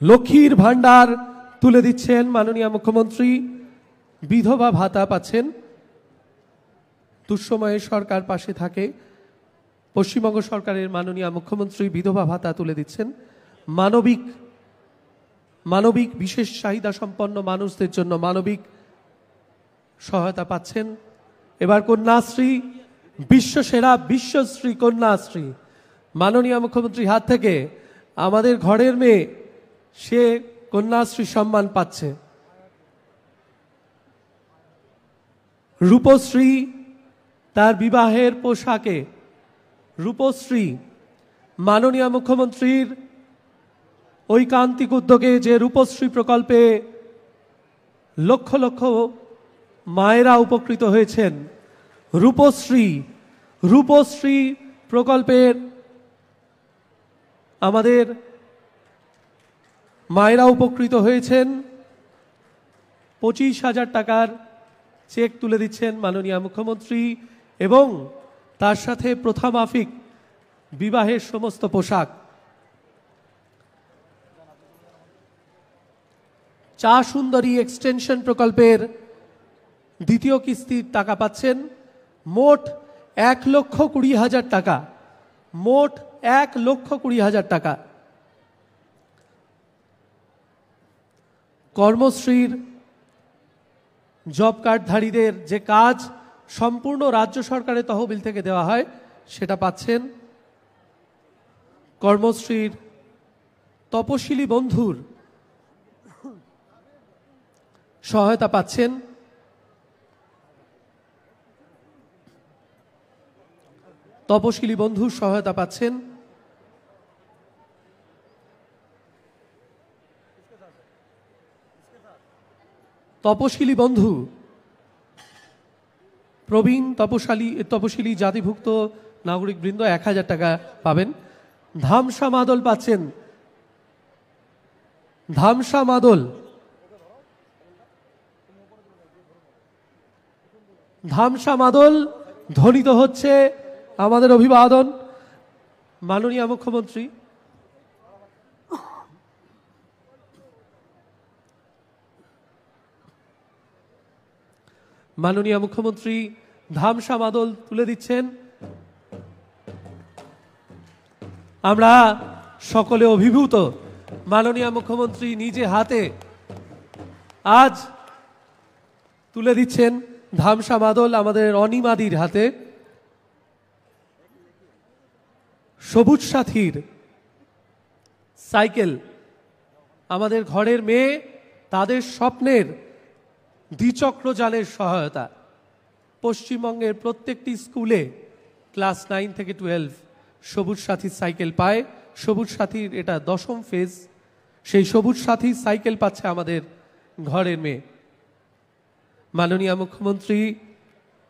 লক্ষ্মীর ভান্ডার তুলে দিচ্ছেন মাননীয় মুখ্যমন্ত্রী। বিধবা ভাতা পাচ্ছেন। দুঃসময়ে সরকার পাশে থাকে। পশ্চিমবঙ্গ সরকারের মাননীয় মুখ্যমন্ত্রী বিধবা ভাতা তুলে দিচ্ছেন। মানবিক বিশেষ চাহিদা সম্পন্ন মানুষদের জন্য মানবিক সহায়তা পাচ্ছেন। এবার কন্যাশ্রী, বিশ্বসেরা বিশ্বশ্রী কন্যাশ্রী মাননীয় মুখ্যমন্ত্রীর হাত থেকে আমাদের ঘরের মেয়ে সে কন্যাশ্রী সম্মান পাচ্ছে। রূপশ্রী, তার বিবাহের পোশাকে রূপশ্রী মাননীয় মুখ্যমন্ত্রীর ঐকান্তিক উদ্যোগে যে রূপশ্রী প্রকল্পে লক্ষ লক্ষ মায়েরা উপকৃত হয়েছেন। রূপশ্রী প্রকল্পের আমাদের মায়েরা উপকৃত হয়েছেন। 25,000 টাকার চেক তুলে দিচ্ছেন মাননীয় মুখ্যমন্ত্রী এবং তার সাথে প্রথা মাফিক বিবাহের সমস্ত পোশাক। চা সুন্দরী এক্সটেনশন প্রকল্পের দ্বিতীয় কিস্তির টাকা পাচ্ছেন। মোট 1,20,000 টাকা। মোট 1,20,000 টাকা। কর্মশ্রীর জব কার্ডধারীদের যে কাজ সম্পূর্ণ রাজ্য সরকারের তহবিল থেকে দেওয়া হয় সেটা পাচ্ছেন। কর্মশ্রীর তপশিলি বন্ধুর সহায়তা পাচ্ছেন। তপশিলি বন্ধুর সহায়তা পাচ্ছেন। তপশিলি বন্ধু প্রবীণ তপশিলি জাতিভুক্ত নাগরিক বৃন্দ 1,000 টাকা পাবেন। ধামসা মাদল পাচ্ছেন। ধামসা মাদল ধ্বনিত হচ্ছে আমাদের অভিবাদন মাননীয় মুখ্যমন্ত্রী। মাননীয় মুখ্যমন্ত্রী ধামসা মাদল তুলে দিচ্ছেন। আমরা সকলে অভিভূত। মাননীয় মুখ্যমন্ত্রী নিজে হাতে আজ তুলে দিচ্ছেন ধামসা মাদল আমাদের অনিমাদির হাতে। সবুজ সাথীর সাইকেল আমাদের ঘরের মেয়ে তাদের স্বপ্নের দ্বিচক্রযানের সহায়তা। পশ্চিমবঙ্গের প্রত্যেকটি স্কুলে ক্লাস 9 থেকে 12 সবুজ সাথী সাইকেল পায়। সবুজ সাথীর এটা 10ম ফেজ। সেই সবুজ সাথী সাইকেল পাচ্ছে আমাদের ঘরের মেয়ে। মাননীয় মুখ্যমন্ত্রী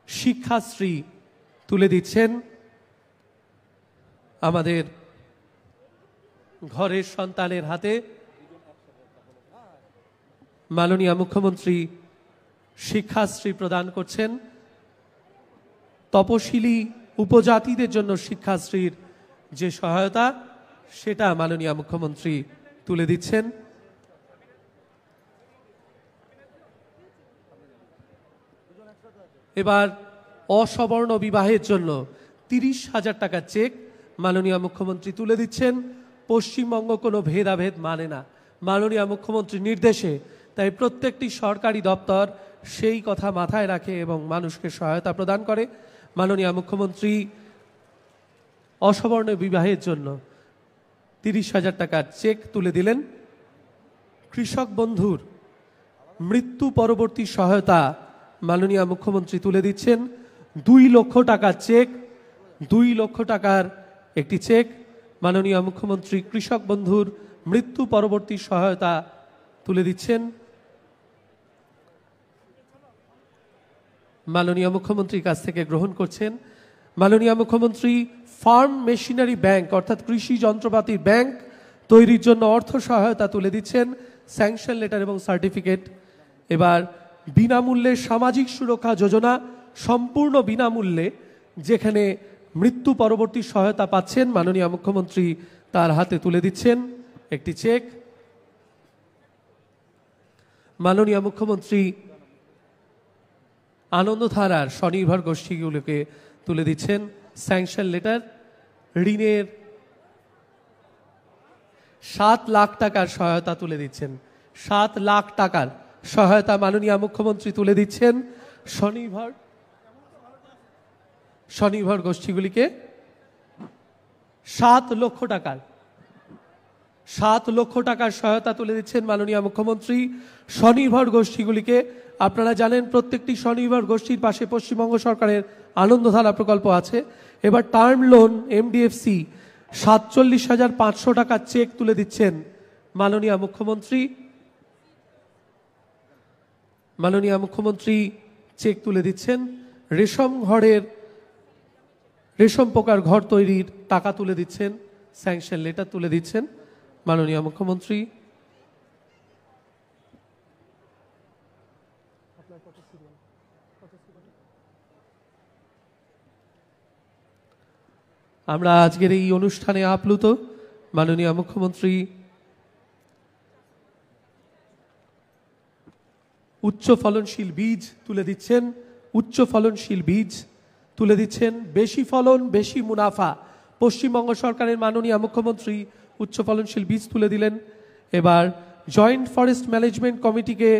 শিক্ষাশ্রী তুলে দিচ্ছেন আমাদের ঘরের সন্তানের হাতে। মাননীয় মুখ্যমন্ত্রী শিক্ষাশ্রী প্রদান করছেন। তপশিলি উপজাতিদের জন্য শিক্ষাশ্রীর যে সহায়তা সেটা মাননীয় মুখ্যমন্ত্রী তুলে দিচ্ছেন। এবার অসবর্ণ বিবাহের জন্য 30,000 টাকার চেক মাননীয় মুখ্যমন্ত্রী তুলে দিচ্ছেন। পশ্চিমবঙ্গ কোনো ভেদাভেদ মানে না মাননীয় মুখ্যমন্ত্রীর নির্দেশে। তাই প্রত্যেকটি সরকারি দপ্তর সেই কথা মাথায় রাখে এবং মানুষকে সহায়তা প্রদান করে। মাননীয় মুখ্যমন্ত্রী অসবর্ণ বিবাহের জন্য 30,000 টাকার চেক তুলে দিলেন। কৃষক বন্ধুর মৃত্যু পরবর্তী সহায়তা মাননীয় মুখ্যমন্ত্রী তুলে দিচ্ছেন। 2 লক্ষ টাকার চেক। 2 লক্ষ টাকার একটি চেক মাননীয় মুখ্যমন্ত্রী কৃষক বন্ধুর মৃত্যু পরবর্তী সহায়তা তুলে দিচ্ছেন। মাননীয় মুখ্যমন্ত্রীর কাছ থেকে গ্রহণ করছেন। মাননীয় মুখ্যমন্ত্রী ফার্ম মেশিনারি ব্যাংক অর্থাৎ কৃষি যন্ত্রপাতির ব্যাংক তৈরির জন্য অর্থ সহায়তা তুলে দিচ্ছেন। স্যাংশন লেটার এবং সার্টিফিকেট। এবার বিনামূল্যে সামাজিক সুরক্ষা যোজনা সম্পূর্ণ বিনামূল্যে যেখানে মৃত্যু পরবর্তী সহায়তা পাচ্ছেন মাননীয় মুখ্যমন্ত্রী তার হাতে তুলে দিচ্ছেন একটি চেক। মাননীয় মুখ্যমন্ত্রী আনন্দধারার স্বনির্ভর গোষ্ঠীগুলোকে তুলে দিচ্ছেন স্যাংশন লেটার। ঋণের 7 লাখ টাকার সহায়তা তুলে দিচ্ছেন। 7 লাখ টাকার সহায়তা মাননীয় মুখ্যমন্ত্রী তুলে দিচ্ছেন স্বনির্ভর গোষ্ঠীগুলিকে। 7 লক্ষ টাকার সহায়তা তুলে দিচ্ছেন মাননীয় মুখ্যমন্ত্রী স্বনির্ভর গোষ্ঠীগুলিকে। আপনারা জানেন প্রত্যেকটি স্বনির্ভর গোষ্ঠীর পাশে পশ্চিমবঙ্গ সরকারের আনন্দধারা প্রকল্প আছে। এবার টার্ম লোন এমডিএফসি 47,500 টাকার চেক তুলে দিচ্ছেন মাননীয় মুখ্যমন্ত্রী চেক তুলে দিচ্ছেন। রেশম পোকার ঘর তৈরির টাকা তুলে দিচ্ছেন, স্যাংশন লেটার তুলে দিচ্ছেন মাননীয় মুখ্যমন্ত্রী। আমরা আজকের এই অনুষ্ঠানে আপ্লুত। মাননীয় মুখ্যমন্ত্রী উচ্চ ফলনশীল বীজ তুলে দিচ্ছেন, বেশি ফলন বেশি মুনাফা। পশ্চিমবঙ্গ সরকারের মাননীয় মুখ্যমন্ত্রী উচ্চ ফলনশীল বীজ তুলে দিলেন। এবার জয়েন্ট ফরেস্ট ম্যানেজমেন্ট কমিটিকে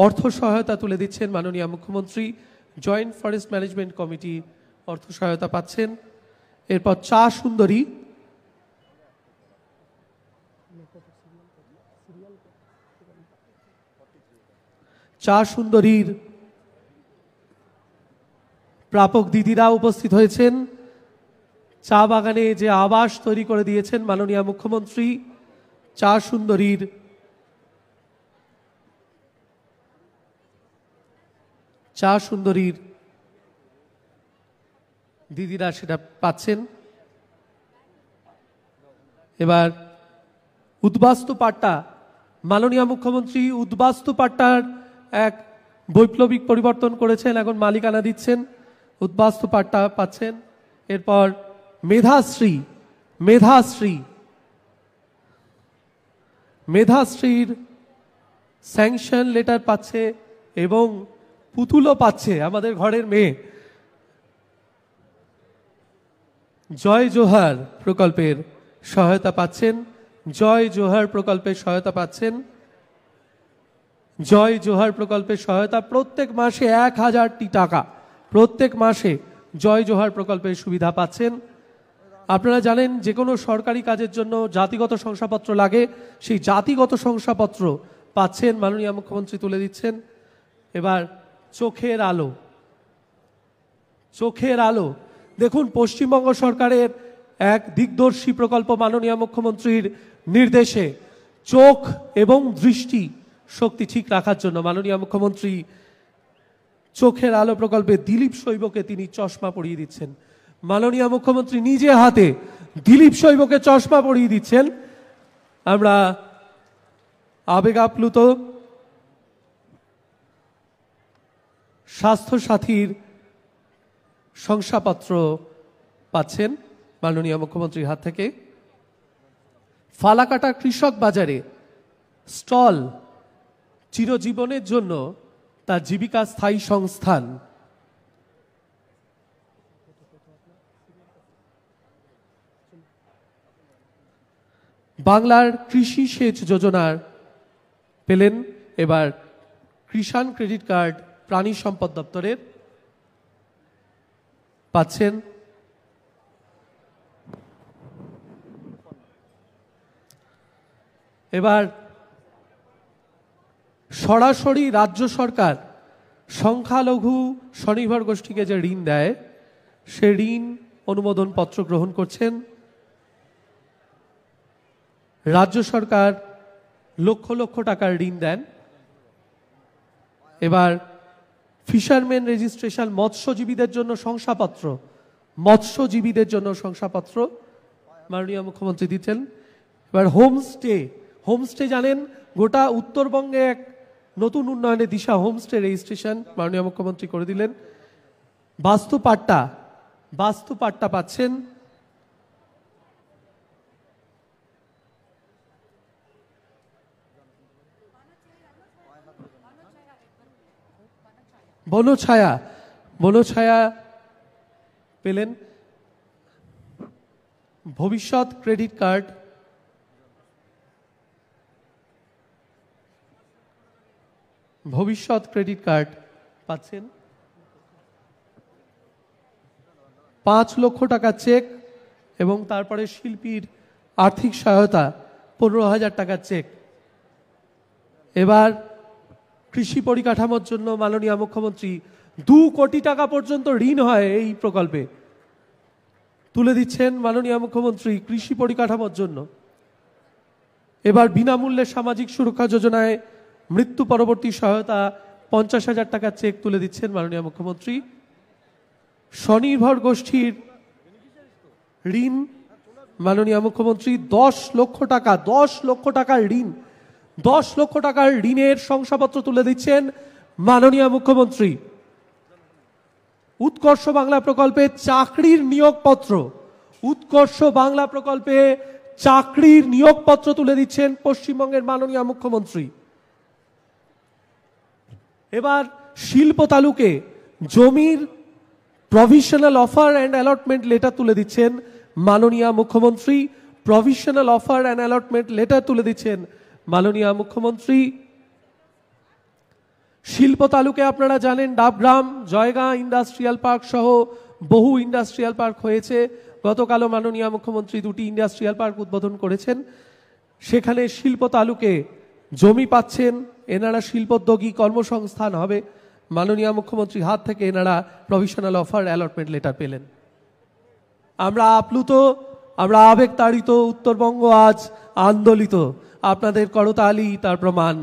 অর্থ সহায়তা তুলে দিচ্ছেন মাননীয় মুখ্যমন্ত্রী। জয়েন্ট ফরেস্ট ম্যানেজমেন্ট কমিটি অর্থ সহায়তা পাচ্ছেন। এরপর চা সুন্দরীর প্রাপক দিদিরা উপস্থিত হয়েছেন। চা বাগানে যে আবাস তৈরি করে দিয়েছেন মাননীয় মুখ্যমন্ত্রী, চা সুন্দরীর দিদিরা সেটা পাচ্ছেন। এবার উদ্বাস্তু পাট্টা, মাননীয় মুখ্যমন্ত্রী উদ্বাস্তু পাট্টার এক বৈপ্লবিক পরিবর্তন করেছেন, এখন মালিকানা দিচ্ছেন, উদ্বাস্তু পাট্টা পাচ্ছেন। এরপর মেধাশ্রীর স্যাংশন লেটার পাচ্ছে এবং পুতুলও পাচ্ছে আমাদের ঘরের মেয়ে। জয় জোহার প্রকল্পের সহায়তা পাচ্ছেন। জয় জোহার প্রকল্পের সহায়তা প্রত্যেক মাসে 1000টি টাকা, প্রত্যেক মাসে জয় জোহার প্রকল্পের সুবিধা পাচ্ছেন। আপনারা জানেন যে কোনো সরকারি কাজের জন্য জাতিগত শংসাপত্র লাগে, সেই জাতিগত শংসাপত্র পাচ্ছেন, মাননীয় মুখ্যমন্ত্রী তুলে দিচ্ছেন। এবার চোখের আলো দেখুন, পশ্চিমবঙ্গ সরকারের এক দিগদর্শী প্রকল্প মাননীয় মুখ্যমন্ত্রীর নির্দেশে চোখ এবং দৃষ্টি শক্তি ঠিক রাখার জন্য মাননীয় মুখ্যমন্ত্রী চোখের আলো প্রকল্পে দিলীপ শৈবকে তিনি চশমা পরিয়ে দিচ্ছেন। মাননীয় মুখ্যমন্ত্রী নিজে হাতে দিলীপ শৈবকে চশমা পরিয়ে দিচ্ছেন। আমরা আবেগ আপ্লুত। স্বাস্থ্য সাথীর শংসাপত্র পাচ্ছেন মাননীয় মুখ্যমন্ত্রীর হাত থেকে। ফালাকাটা কৃষক বাজারে স্টল চিরজীবনের জন্য তার জীবিকা স্থায়ী সংস্থান। বাংলার কৃষি সেচ যোজনার পেলেন। এবার কিষাণ ক্রেডিট কার্ড প্রাণী সম্পদ দপ্তরের পাচ্ছেন। এবার সরাসরি রাজ্য সরকার সংখ্যালঘু স্বনির্ভর গোষ্ঠীকে যে ঋণ দেয়, সে ঋণ অনুমোদন পত্র গ্রহণ করছেন। রাজ্য সরকার লক্ষ লক্ষ টাকার ঋণ দেন। এবার ফিশারম্যান রেজিস্ট্রেশন, মৎস্যজীবীদের জন্য শংসাপত্র মাননীয় মুখ্যমন্ত্রী দিচ্ছেন। এবার হোমস্টে জানেন গোটা উত্তরবঙ্গে এক নতুন উন্নয়নের দিশা, হোমস্টে রেজিস্ট্রেশন মাননীয় মুখ্যমন্ত্রী করে দিলেন। বাস্তু পাট্টা পাচ্ছেন। বনছায়া, বনছায়া পেলেন ভবিষ্যৎ ক্রেডিট কার্ড, ভবিষ্যৎ ক্রেডিট কার্ড পাচ্ছেন 5 লক্ষ টাকা চেক এবং তারপরে শিল্পীর আর্থিক সহায়তা 15,000 টাকার চেক। এবার কৃষি পরিকাঠামোর জন্য মাননীয় মুখ্যমন্ত্রী 2 কোটি টাকা পর্যন্ত ঋণ হয় এই প্রকল্পে তুলে দিচ্ছেন মাননীয় মুখ্যমন্ত্রী কৃষি পরিকাঠামোর জন্য। এবার বিনামূল্যে সামাজিক সুরক্ষা যোজনায় মৃত্যু পরবর্তী সহায়তা 50,000 টাকার চেক তুলে দিচ্ছেন মাননীয় মুখ্যমন্ত্রী। স্বনির্ভর গোষ্ঠীর ঋণ মাননীয় মুখ্যমন্ত্রী 10 লক্ষ টাকা, 10 লক্ষ টাকার ঋণ, 10 লক্ষ টাকার ঋণের শংসাপত্র তুলে দিচ্ছেন মাননীয় মুখ্যমন্ত্রী। উৎকর্ষ বাংলা প্রকল্পে চাকরির নিয়োগপত্র, উৎকর্ষ বাংলা প্রকল্পে চাকরির নিয়োগপত্র তুলে দিচ্ছেন পশ্চিমবঙ্গের মাননীয় মুখ্যমন্ত্রী। এবার শিল্প তালুকে জমির provisional offer and allotment letter তুলে দিচ্ছেন মাননীয় মুখ্যমন্ত্রী। Provisional offer and allotment letter তুলে দিচ্ছেন মাননীয় মুখ্যমন্ত্রী। শিল্প তালুকে আপনারা জানেন ডাবগ্রাম, জয়গাঁ ইন্ডাস্ট্রিয়াল পার্ক সহ বহু ইন্ডাস্ট্রিয়াল পার্ক হয়েছে। গতকালও মাননীয় মুখ্যমন্ত্রী 2টি ইন্ডাস্ট্রিয়াল পার্ক উদ্বোধন করেছেন। সেখানে শিল্প তালুকে জমি পাচ্ছেন, এনারা শিল্পোদ্যোগী কর্মসংস্থান হবে। মাননীয় মুখ্যমন্ত্রীর হাত থেকে এনারা প্রভিশনাল অফার অ্যালটমেন্ট লেটার পেলেন। আমরা আপ্লুত, আমরা আবেগতাড়িত, উত্তরবঙ্গ আজ আন্দোলিত। আপনাদের করতালি তার প্রমাণ।